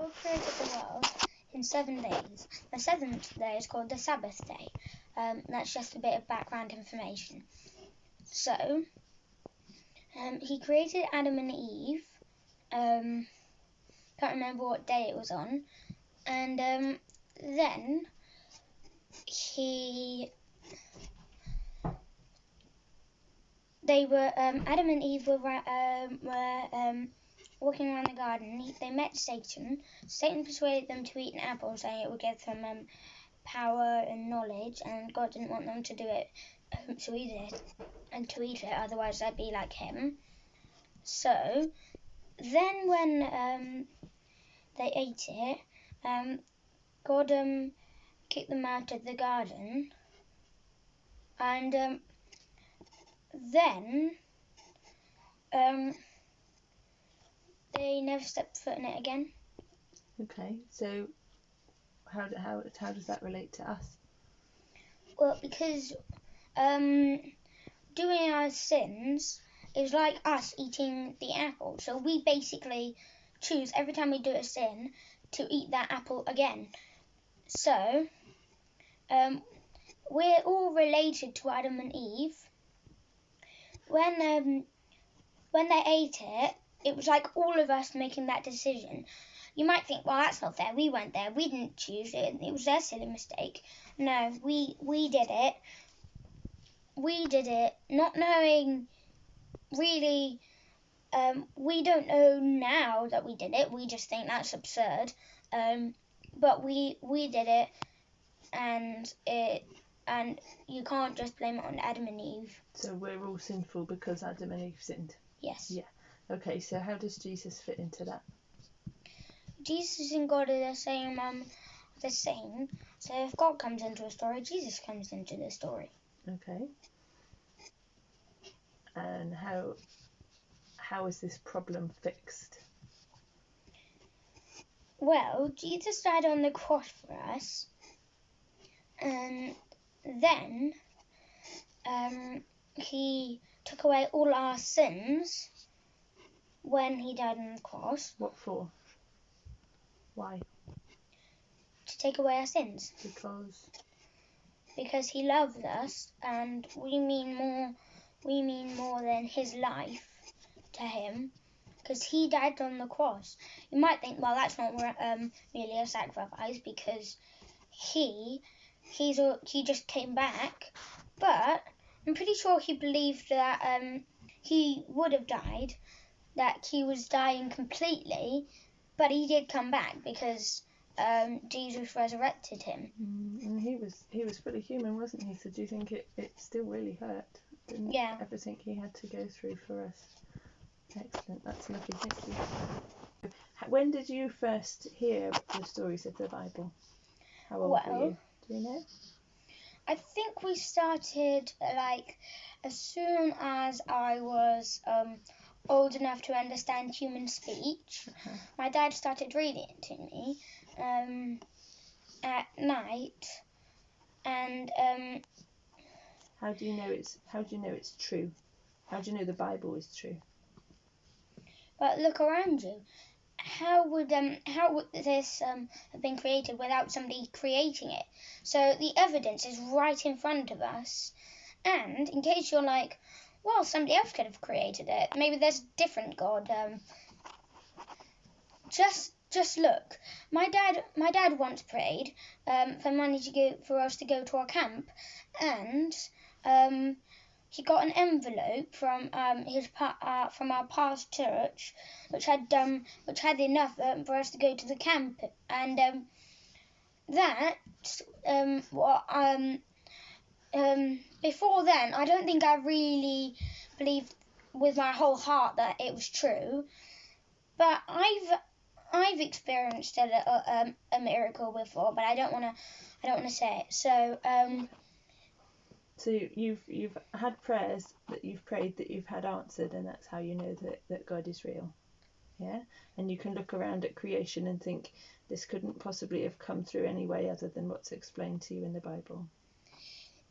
God created the world in 7 days. The seventh day is called the Sabbath day. That's just a bit of background information. So, he created Adam and Eve. Can't remember what day it was on. And then Adam and Eve were walking around the garden. They met Satan. Satan persuaded them to eat an apple, saying it would give them power and knowledge, and God didn't want them to do it, to eat it, otherwise they'd be like him. So then when they ate it, God kicked them out of the garden, and then they never stepped foot in it again. Okay, so how does that relate to us? Well, because doing our sins is like us eating the apple. So we basically choose every time we do a sin to eat that apple again. So we're all related to Adam and Eve. When they ate it, it was like all of us making that decision. You might think, well, that's not fair. We weren't there. We didn't choose it. It was their silly mistake. No, we did it. We did it not knowing really. We don't know now that we did it. We just think that's absurd. But we did it, and you can't just blame it on Adam and Eve. So we're all sinful because Adam and Eve sinned? Yes. Yeah. Okay, so how does Jesus fit into that? Jesus and God are the same. So if God comes into a story, Jesus comes into the story. Okay. And how is this problem fixed? Well, Jesus died on the cross for us, and then he took away all our sins when he died on the cross. What for? Why? To take away our sins. Because he loved us, and we mean more than his life to him, because he died on the cross. You might think, well, that's not really a sacrifice, because he just came back, but I'm pretty sure he believed that he would have died, that he was dying completely, but he did come back because Jesus resurrected him. And he was fully human, wasn't he? So do you think it still really hurt? Didn't everything he had to go through for us? Excellent, that's lovely, thank you. When did you first hear the stories of the Bible? How old were you? Do you know? I think we started as soon as I was old enough to understand human speech. Uh-huh. My dad started reading it to me at night, and how do you know it's true? How do you know the Bible is true? But look around you. How would this have been created without somebody creating it? So the evidence is right in front of us. And in case you're like, well, somebody else could have created it. Maybe there's a different God. Just look. My dad once prayed for money for us to go to our camp, and he got an envelope from our past church, which had enough for us to go to the camp, and before then, I don't think I really believed with my whole heart that it was true, but I've experienced a miracle before, but I don't want to say it. So. So you've had prayers that you've prayed that you've had answered, and that's how you know that God is real. Yeah? And you can look around at creation and think this couldn't possibly have come through any way other than what's explained to you in the Bible.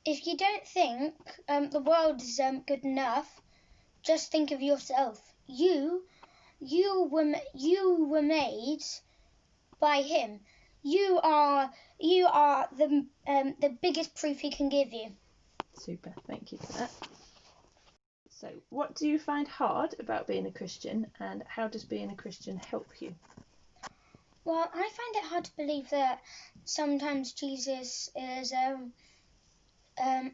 If you don't think the world is good enough, just think of yourself. You were made by him. You are the biggest proof he can give you. Super, thank you for that. So, what do you find hard about being a Christian, and how does being a Christian help you? Well, I find it hard to believe that sometimes Jesus is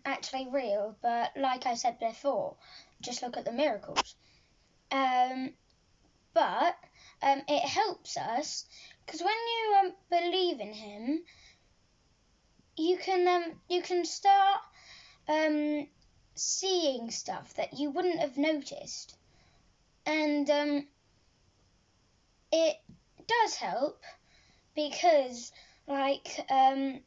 actually real, but like I said before, just look at the miracles. But it helps us because when you believe in him, you can start seeing stuff that you wouldn't have noticed, and it does help because like I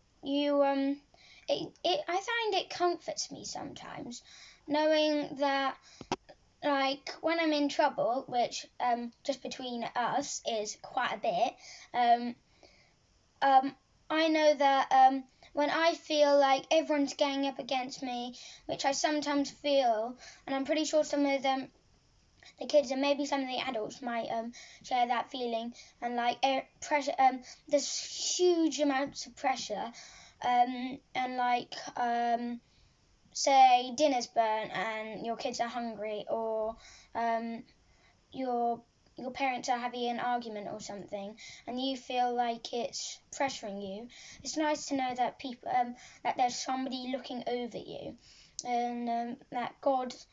find it comforts me sometimes knowing that like when I'm in trouble, which just between us is quite a bit, I know that when I feel like everyone's ganging up against me, which I sometimes feel, and I'm pretty sure some of them, the kids and maybe some of the adults might share that feeling, and like pressure, there's huge amounts of pressure, and like say dinner's burnt and your kids are hungry, or your parents are having an argument or something, and you feel like it's pressuring you. It's nice to know that people that there's somebody looking over you, and that God's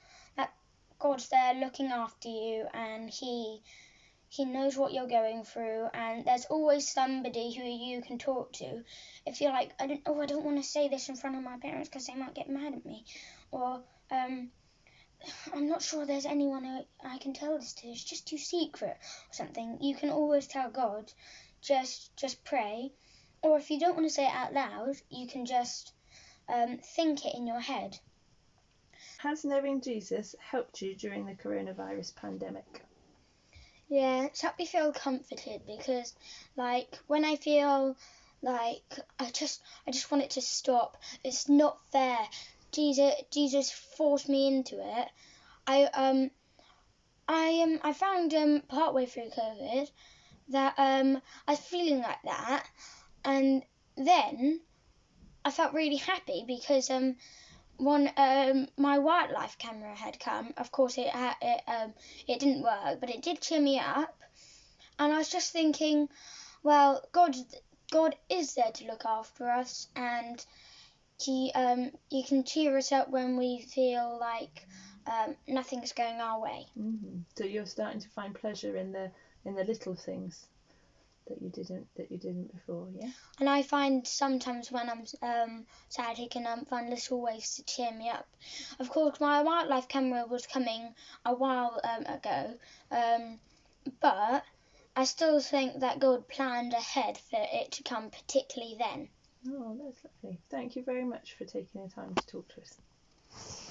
there looking after you, and He knows what you're going through, and there's always somebody who you can talk to. If you're like, I don't want to say this in front of my parents because they might get mad at me, or I'm not sure there's anyone I can tell this to, it's just too secret or something, you can always tell God, just pray. Or if you don't want to say it out loud, you can just think it in your head. Has knowing Jesus helped you during the coronavirus pandemic? Yeah, it's helped me feel comforted because, like, when I feel like I just want it to stop, it's not fair. Jesus forced me into it. I found partway through COVID that I was feeling like that, and then I felt really happy because my wildlife camera had come. Of course, it didn't work, but it did cheer me up. And I was just thinking, well, God is there to look after us, and He can cheer us up when we feel like nothing's going our way. Mm-hmm. So you're starting to find pleasure in the little things that you didn't before, yeah. And I find sometimes when I'm sad, He can find little ways to cheer me up. Of course, my wildlife camera was coming a while ago, but I still think that God planned ahead for it to come, particularly then. Oh, that's lovely. Thank you very much for taking the time to talk to us.